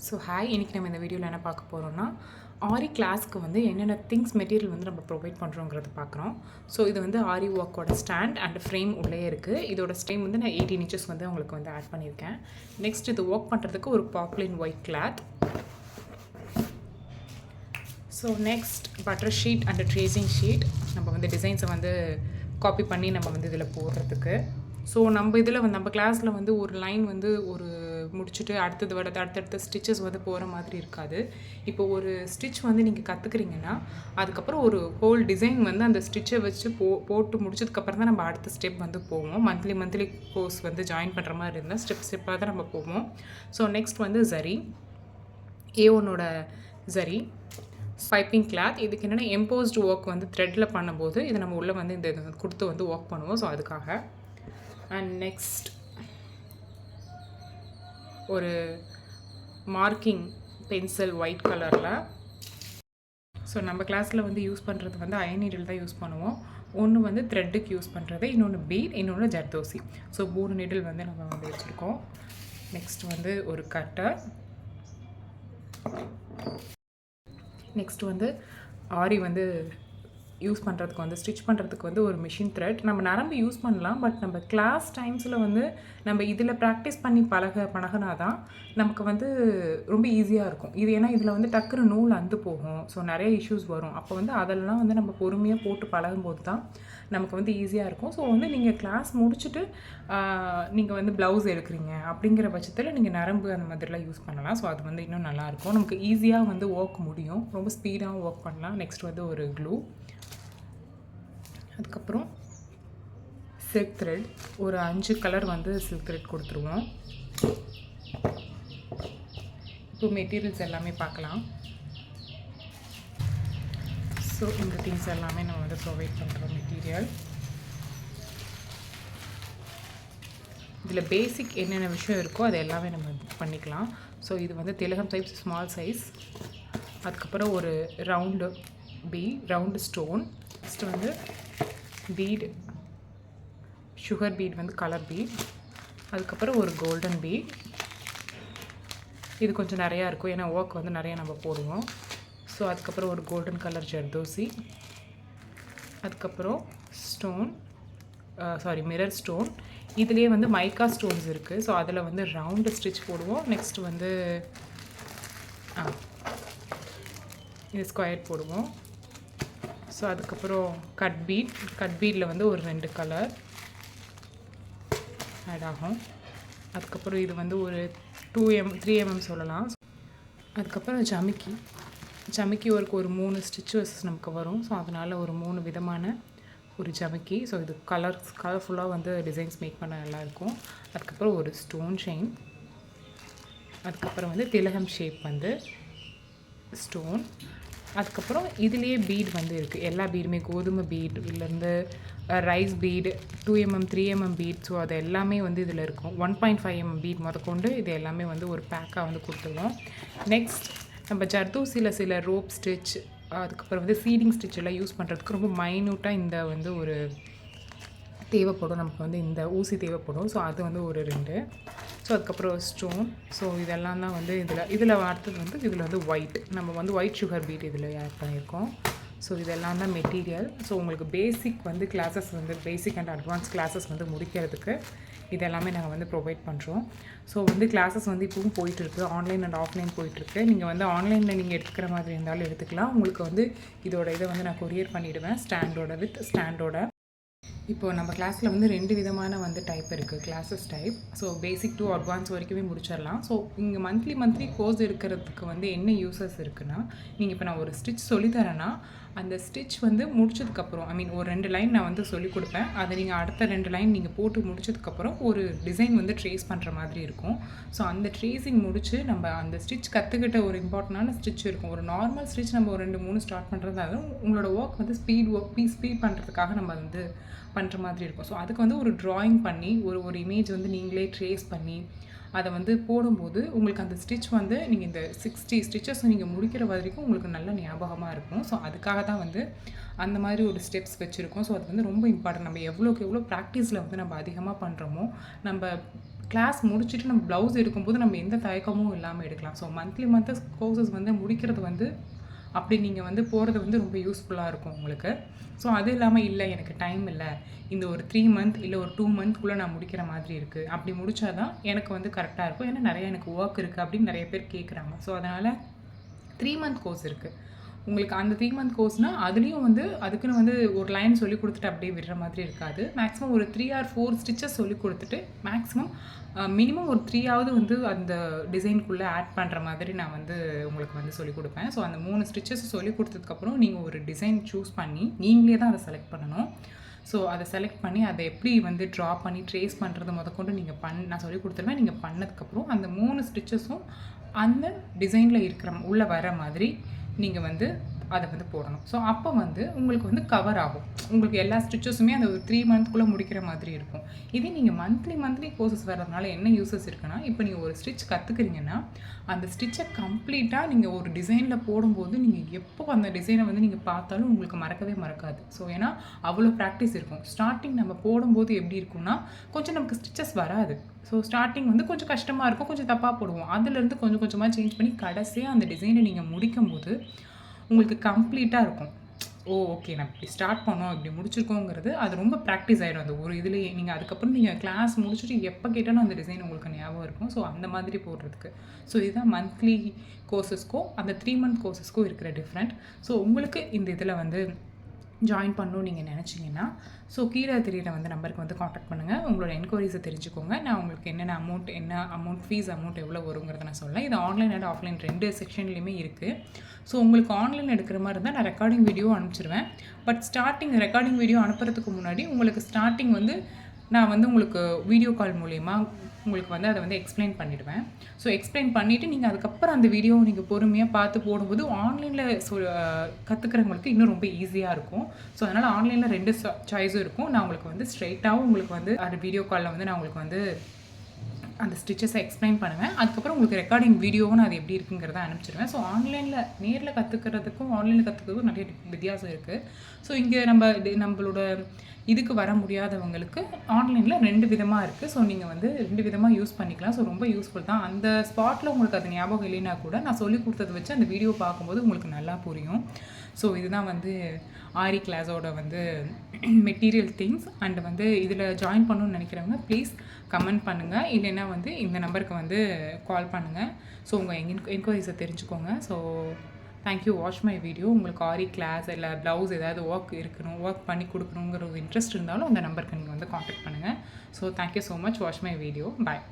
So hi, இன்றைக்கி நம்ம இந்த வீடியோவில் என்ன பார்க்க போகிறோம்னா, ஆரி கிளாஸ்க்கு வந்து என்னென்ன திங்ஸ் மெட்டீரியல் வந்து நம்ம ப்ரொவைட் பண்ணுறோங்கிறது பார்க்குறோம். ஸோ இது வந்து ஆரி ஒர்க்கோட ஸ்டாண்ட் அண்ட் ஃப்ரேம் உள்ளே இருக்குது. இதோட ஸ்ட்ரீம் வந்து நான் 18 இன்ச்சஸ் வந்து உங்களுக்கு வந்து ஆட் பண்ணியிருக்கேன். நெக்ஸ்ட் இது ஒர்க் பண்ணுறதுக்கு ஒரு Babylon white cloth. So next butter sheet and tracing sheet நம்ம வந்து டிசைன்ஸை வந்து காப்பி பண்ணி நம்ம வந்து இதில் போடுறதுக்கு. ஸோ நம்ம இதில் வந்து நம்ம கிளாஸில் வந்து ஒரு லைன் வந்து ஒரு முடிச்சுட்டு அடுத்தடுத்த ஸ்டிச்சஸ் வந்து போகிற மாதிரி இருக்காது. இப்போ ஒரு ஸ்டிச் வந்து நீங்கள் கற்றுக்குறீங்கன்னா அதுக்கப்புறம் ஒரு ஹோல் டிசைன் வந்து அந்த ஸ்டிச்சை வச்சு போட்டு முடிச்சதுக்கப்புறம் தான் நம்ம அடுத்த ஸ்டெப் வந்து போவோம். மந்த்லி கோர்ஸ் வந்து ஜாயின் பண்ணுற மாதிரி இருந்தால் ஸ்டெப்பாக தான் நம்ம போவோம். ஸோ நெக்ஸ்ட் வந்து ஜரி, A1ஓட ஜரி பைப்பிங் கிளாத். இதுக்கு என்னென்னா எம்போஸ்டு ஒர்க் வந்து த்ரெட்டில் பண்ணும்போது இதை நம்ம உள்ளே வந்து இந்த கொடுத்து வந்து ஒர்க் பண்ணுவோம். ஸோ அதுக்காக. அண்ட் நெக்ஸ்ட் ஒரு மார்க்கிங் பென்சில் ஒயிட் கலரில். ஸோ நம்ம கிளாஸில் வந்து யூஸ் பண்ணுறது வந்து அயன் நீடில் தான் யூஸ் பண்ணுவோம். ஒன்று வந்து த்ரெட்டுக்கு யூஸ் பண்ணுறது, இன்னொன்று பீட், இன்னொன்று ஜர்தோசி. ஸோ 3 நீடில் வந்து நம்ம வந்து வச்சுருக்கோம். நெக்ஸ்ட் வந்து ஒரு கட்டர். நெக்ஸ்ட் வந்து ஆரி வந்து யூஸ் பண்ணுறதுக்கு வந்து ஸ்டிச் பண்ணுறதுக்கு வந்து ஒரு மிஷின் த்ரெட். நம்ம நரம்பு யூஸ் பண்ணலாம், பட் நம்ம கிளாஸ் டைம்ஸில் வந்து நம்ம இதில் ப்ராக்டிஸ் பண்ணி பழகினா தான் நமக்கு வந்து ரொம்ப ஈஸியாக இருக்கும். இது ஏன்னா இதில் வந்து டக்குனு நூல் அந்து போகும். ஸோ நிறைய இஷ்யூஸ் வரும். அப்போ வந்து அதெல்லாம் வந்து நம்ம பொறுமையாக போட்டு பழகும்போது தான் நமக்கு வந்து ஈஸியாக இருக்கும். ஸோ வந்து நீங்கள் கிளாஸ் முடிச்சுட்டு நீங்கள் வந்து ப்ளவுஸ் எடுக்கிறீங்க அப்படிங்கிற பட்சத்தில் நீங்கள் நரம்பு அந்த மாதிரிலாம் யூஸ் பண்ணலாம். ஸோ அது வந்து இன்னும் நல்லாயிருக்கும். நமக்கு ஈஸியாக வந்து ஒர்க் முடியும், ரொம்ப ஸ்பீடாகவும் ஒர்க் பண்ணலாம். நெக்ஸ்ட் வந்து ஒரு க்ளூ. அதுக்கப்புறம் சில்க் த்ரெட், ஒரு 5 கலர் வந்து சில்க் த்ரெட் கொடுத்துருவோம். இப்போ மெட்டீரியல்ஸ் எல்லாமே பார்க்கலாம். ஸோ இந்த திங்ஸ் எல்லாமே நம்ம வந்து ப்ரொவைட் பண்ணுறோம் மெட்டீரியல். இதில் பேசிக் என்னென்ன விஷயம் இருக்கோ அது எல்லாமே நம்ம பண்ணிக்கலாம். ஸோ இது வந்து திலகம் டைப் ஸ்மால் சைஸ். அதுக்கப்புறம் ஒரு ரவுண்டு ஸ்டோன். நெக்ஸ்ட்டு வந்து பீட், சுகர் பீட் வந்து கலர் பீட். அதுக்கப்புறம் ஒரு கோல்டன் பீட். இது கொஞ்சம் நிறையா இருக்கும், ஏன்னா ஒர்க் வந்து நிறையா நம்ம போடுவோம். ஸோ அதுக்கப்புறம் ஒரு கோல்டன் கலர் ஜர்தோசி. அதுக்கப்புறம் ஸ்டோன், மிரர் ஸ்டோன். இதுலேயே வந்து மைக்கா ஸ்டோன்ஸ் இருக்குது. ஸோ அதில் வந்து ரவுண்டு ஸ்டிச் போடுவோம். நெக்ஸ்ட் வந்து இது ஸ்கொயர் போடுவோம். ஸோ அதுக்கப்புறம் கட் பீடில் வந்து ஒரு 2 கலர் ஆட் ஆகும். அதுக்கப்புறம் இது வந்து ஒரு 3 mm சொல்லலாம். அதுக்கப்புறம் ஜமிக்கி ஒரு 3 ஸ்டிச்சஸ் நமக்கு வரும். ஸோ அதனால் ஒரு 3 விதமான ஒரு ஜமிக்கி. ஸோ இது கலர்ஃபுல்லாக வந்து டிசைன்ஸ் மேக் பண்ண நல்லாயிருக்கும். அதுக்கப்புறம் ஒரு ஸ்டோன் செயின். அதுக்கப்புறம் வந்து திலகம் ஷேப் வந்து ஸ்டோன். அதுக்கப்புறம் இதுலேயே பீட் வந்து இருக்குது. எல்லா பீடுமே கோதுமை பீட் இல்லைருந்து rice feed, 2 mm 3 mm feed. So அது எல்லாமே வந்து இதில் இருக்கும். 1.5 mm பீட் முதற்கொண்டு இது எல்லாமே வந்து ஒரு பேக்காக வந்து கொடுத்துருவோம். நெக்ஸ்ட் நம்ம ஜர்தோசியில் சில ரோப் ஸ்டிச், அதுக்கப்புறம் வந்து சீடிங் ஸ்டிச் எல்லாம் யூஸ் பண்ணுறதுக்கு ரொம்ப மைன்யூட்டாக இந்த வந்து ஒரு தேவைப்படும். நமக்கு வந்து இந்த ஊசி தேவைப்படும். ஸோ அது வந்து ஒரு 2. ஸோ அதுக்கப்புறம் ஸ்டோன். ஸோ இதெல்லாம் தான் வந்து இதில் அடுத்தது வந்து இதில் வந்து நம்ம வந்து ஒயிட் சுகர் பீட் இதில் ஆட் பண்ணியிருக்கோம். ஸோ இதெல்லாம் தான் மெட்டீரியல். ஸோ உங்களுக்கு பேசிக் அண்ட் அட்வான்ஸ் கிளாஸஸ் வந்து முடிக்கிறதுக்கு இதெல்லாமே நாங்கள் வந்து ப்ரொவைட் பண்ணுறோம். ஸோ வந்து கிளாஸஸ் வந்து இப்போவும் போயிட்டுருக்கு, ஆன்லைன் அண்ட் ஆஃப்லைன் போயிட்டுருக்கு. நீங்கள் வந்து ஆன்லைனில் நீங்கள் எடுத்துக்கிற மாதிரி இருந்தாலும் எடுத்துக்கலாம். உங்களுக்கு வந்து இதை வந்து நான் கொரியர் பண்ணிவிடுவேன், ஸ்டாண்டோட. இப்போது நம்ம கிளாஸில் வந்து 2 விதமான வந்து டைப் இருக்குது, classes type. So basic to advance வரைக்குமே முடிச்சிடலாம். ஸோ இங்கே மந்த்லி கோர்ஸ் எடுக்கிறதுக்கு வந்து என்ன யூசஸ் இருக்குன்னா, நீங்கள் இப்போ நான் ஒரு ஸ்டிச் சொல்லித்தரேன்னா அந்த ஸ்டிச் வந்து முடிச்சதுக்கப்புறம் ஒரு 2 லைன் நான் வந்து சொல்லிக் கொடுப்பேன். அதை நீங்கள் அடுத்த 2 லைன் நீங்கள் போட்டு முடிச்சதுக்கப்புறம் ஒரு டிசைன் வந்து ட்ரேஸ் பண்ணுற மாதிரி இருக்கும். ஸோ அந்த ட்ரேசிங் முடித்து நம்ம அந்த ஸ்டிச் கற்றுக்கிட்ட ஒரு இம்பார்ட்டண்டான ஸ்டிச் இருக்கும். ஒரு நார்மல் ஸ்டிச் நம்ம ஒரு 2-3 ஸ்டார்ட் பண்ணுறதாலும் உங்களோட ஒர்க் வந்து ஸ்பீட் பண்ணுறதுக்காக நம்ம வந்து பண்ணுற மாதிரி இருக்கும். ஸோ அதுக்கு வந்து ஒரு ட்ராயிங் பண்ணி ஒரு இமேஜ் வந்து நீங்களே ட்ரேஸ் பண்ணி அதை வந்து போடும்போது உங்களுக்கு அந்த ஸ்டிச் வந்து நீங்கள் இந்த 60 ஸ்டிச்சஸ் நீங்கள் முடிக்கிற வரைக்கும் உங்களுக்கு நல்ல ஞாபகமாக இருக்கும். ஸோ அதுக்காக தான் வந்து அந்த மாதிரி ஒரு ஸ்டெப்ஸ் வச்சுருக்கோம். ஸோ அது வந்து ரொம்ப இம்பார்ட்டன்ட். நம்ம எவ்வளோக்கு எவ்வளோ ப்ராக்டிஸில் வந்து நம்ம அதிகமாக பண்ணுறோமோ நம்ம கிளாஸ் முடிச்சுட்டு நம்ம ப்ளவுஸ் எடுக்கும்போது நம்ம எந்த தயக்கமும் இல்லாமல் எடுக்கலாம். ஸோ மந்த்லி கோர்சஸ் வந்து முடிக்கிறது வந்து அப்படி நீங்கள் வந்து போகிறது வந்து ரொம்ப யூஸ்ஃபுல்லாக இருக்கும் உங்களுக்கு. ஸோ அது இல்லாமல் இல்லை எனக்கு டைம் இல்லை, இந்த ஒரு 3 மந்த் இல்லை ஒரு 2 மந்த்க்குள்ளே நான் முடிக்கிற மாதிரி இருக்குது, அப்படி முடித்தா தான் எனக்கு வந்து கரெக்டாக இருக்கும். ஏன்னா நிறையா எனக்கு ஒர்க் இருக்குது அப்படின்னு நிறைய பேர் கேட்குறாங்க. ஸோ அதனால் 3 மந்த் கோர்ஸ் இருக்குது உங்களுக்கு. அந்த 3 மந்த் கோர்ஸ்னால் அதுலேயும் வந்து அதுக்குன்னு வந்து ஒரு லைன் சொல்லி கொடுத்துட்டு அப்படியே விடுற மாதிரி இருக்காது. மேக்ஸிமம் ஒரு 3 or 4 ஸ்டிச்சஸ் சொல்லி கொடுத்துட்டு மேக்ஸிமம் மினிமம் ஒரு 3ஆவது வந்து அந்த டிசைனுக்குள்ளே ஆட் பண்ணுற மாதிரி நான் வந்து உங்களுக்கு வந்து சொல்லிக் கொடுப்பேன். ஸோ அந்த 3 ஸ்டிச்சஸ் சொல்லி கொடுத்ததுக்கப்புறம் நீங்கள் ஒரு டிசைன் சூஸ் பண்ணி நீங்களே தான் அதை செலக்ட் பண்ணணும். ஸோ அதை செலக்ட் பண்ணி அதை எப்படி வந்து ட்ரா பண்ணி ட்ரேஸ் பண்ணுறது முதற்கொண்டு நீங்கள் நான் சொல்லி கொடுத்துருவேன். நீங்கள் பண்ணதுக்கப்புறம் அந்த 3 ஸ்டிச்சஸும் அந்த டிசைனில் இருக்கிற உள்ளே வர மாதிரி நீங்கள் வந்து அதை வந்து போடணும். ஸோ அப்போ வந்து உங்களுக்கு வந்து கவர் ஆகும். உங்களுக்கு எல்லா ஸ்டிச்சஸுமே அந்த ஒரு 3 மந்த்க்குள்ளே முடிக்கிற மாதிரி இருக்கும். இதே நீங்கள் மந்த்லி கோர்சஸ் வர்றதுனால என்ன யூஸஸ் இருக்குன்னா, இப்போ நீங்கள் ஒரு ஸ்டிச் கற்றுக்குறீங்கன்னா அந்த ஸ்டிச்சை கம்ப்ளீட்டாக நீங்கள் ஒரு டிசைனில் போடும்போது நீங்கள் எப்போ அந்த டிசைனை வந்து நீங்கள் பார்த்தாலும் உங்களுக்கு மறக்கவே மறக்காது. ஸோ ஏன்னா அவ்வளோ ப்ராக்டிஸ் இருக்கும். ஸ்டார்டிங் நம்ம போடும்போது எப்படி இருக்கும்னா கொஞ்சம் நமக்கு ஸ்டிச்சஸ் வராது. ஸோ ஸ்டார்டிங் வந்து கொஞ்சம் கஷ்டமாக இருக்கும், கொஞ்சம் தப்பாக போடுவோம். அதுலேருந்து கொஞ்சம் கொஞ்சமாக சேஞ்ச் பண்ணி கடைசியாக அந்த டிசைனை நீங்கள் முடிக்கும்போது உங்களுக்கு கம்ப்ளீட்டாக இருக்கும். ஓகே நம்ம இப்படி ஸ்டார்ட் பண்ணோம், இப்படி முடிச்சிருக்கோங்கிறது அது ரொம்ப ப்ராக்டிஸ் ஆகிடும். அந்த ஒரு இதுலேயே நீங்கள் அதுக்கப்புறம் நீங்கள் கிளாஸ் முடிச்சுட்டு எப்போ கேட்டாலும் அந்த டிசைன் உங்களுக்கு ஞாபகம் இருக்கும். ஸோ அந்த மாதிரி போடுறதுக்கு. ஸோ இதுதான் மந்த்லி கோர்சஸ்க்கும் அந்த 3 மந்த் கோர்சஸ்க்கும் இருக்கிற டிஃப்ரெண்ட். ஸோ உங்களுக்கு இந்த இதில் வந்து ஜாயின் பண்ணணும்னு நீங்கள் நினச்சிங்கன்னா ஸோ கீழே தெரியிற வந்து நம்பருக்கு வந்து காண்டாக்ட் பண்ணுங்கள். உங்களோட என்கொயரிஸை தெரிஞ்சுக்கோங்க. நான் உங்களுக்கு என்ன அமௌண்ட் ஃபீஸ் அமௌண்ட் எவ்வளோ வருங்கிறத நான் சொல்லேன். இது ஆன்லைன் அண்ட் ஆஃப்லைன் 2 செக்ஷன்லேயுமே இருக்குது. ஸோ உங்களுக்கு ஆன்லைன் எடுக்கிற மாதிரி இருந்தால் நான் ரெக்கார்டிங் வீடியோ அனுப்பிச்சிடுவேன். பட் ரெக்கார்டிங் வீடியோ அனுப்புறதுக்கு முன்னாடி உங்களுக்கு ஸ்டார்டிங் வந்து நான் வந்து உங்களுக்கு வீடியோ கால் மூலயமா உங்களுக்கு வந்து அதை வந்து எக்ஸ்பிளைன் பண்ணிவிடுவேன். ஸோ எக்ஸ்பிளைன் பண்ணிவிட்டு நீங்கள் அதுக்கப்புறம் அந்த வீடியோவை நீங்கள் பொறுமையாக பார்த்து போடும்போது ஆன்லைனில் கற்றுக்கிறவங்களுக்கு இன்னும் ரொம்ப ஈஸியாக இருக்கும். ஸோ அதனால் ஆன்லைனில் 2 சாய்ஸும் இருக்கும். நான் உங்களுக்கு வந்து ஸ்ட்ரெயிட்டாகவும் உங்களுக்கு வந்து அந்த வீடியோ காலில் வந்து நான் உங்களுக்கு வந்து அந்த ஸ்டிச்சஸை எக்ஸ்பிளைன் பண்ணுவேன். அதுக்கப்புறம் உங்களுக்கு ரெக்கார்டிங் வீடியோவும் நான் அது எப்படி இருக்குங்கிறத அனுப்பிச்சிடுவேன். ஸோ நேரில் கற்றுக்கிறதுக்கும் ஆன்லைனில் கற்றுக்கிறதுக்கும் நிறைய வித்தியாசம் இருக்குது. ஸோ இங்கே நம்மளோட இதுக்கு வர முடியாதவங்களுக்கு ஆன்லைனில் 2 விதமாக இருக்குது. ஸோ நீங்கள் வந்து 2 விதமாக யூஸ் பண்ணிக்கலாம். ஸோ ரொம்ப யூஸ்ஃபுல் தான். அந்த ஸ்பாட்டில் உங்களுக்கு அது ஞாபகம் இல்லைன்னா கூட நான் சொல்லி கொடுத்ததை வச்சு அந்த வீடியோ பார்க்கும்போது உங்களுக்கு நல்லா புரியும். ஸோ இதுதான் வந்து ஆரி கிளாஸோட வந்து மெட்டீரியல் திங்ஸ். அண்ட் வந்து இதில் ஜாயின் பண்ணணும்னு நினைக்கிறவங்க ப்ளீஸ் கமெண்ட் பண்ணுங்கள், இல்லைன்னா வந்து இந்த நம்பருக்கு வந்து கால் பண்ணுங்கள். ஸோ உங்கள் என்கொயரிஸை தெரிஞ்சுக்கோங்க. So thank you, watch my video. உங்களுக்கு ஆரி கிளாஸ் இல்லை ப்ளவுஸ் ஏதாவது ஒர்க் பண்ணி கொடுக்கணுங்கிற ஒரு இன்ட்ரெஸ்ட் இருந்தாலும் அந்த நம்பருக்கு நீங்கள் வந்து காண்டாக்ட் பண்ணுங்கள். So thank you so much, watch my video. Bye.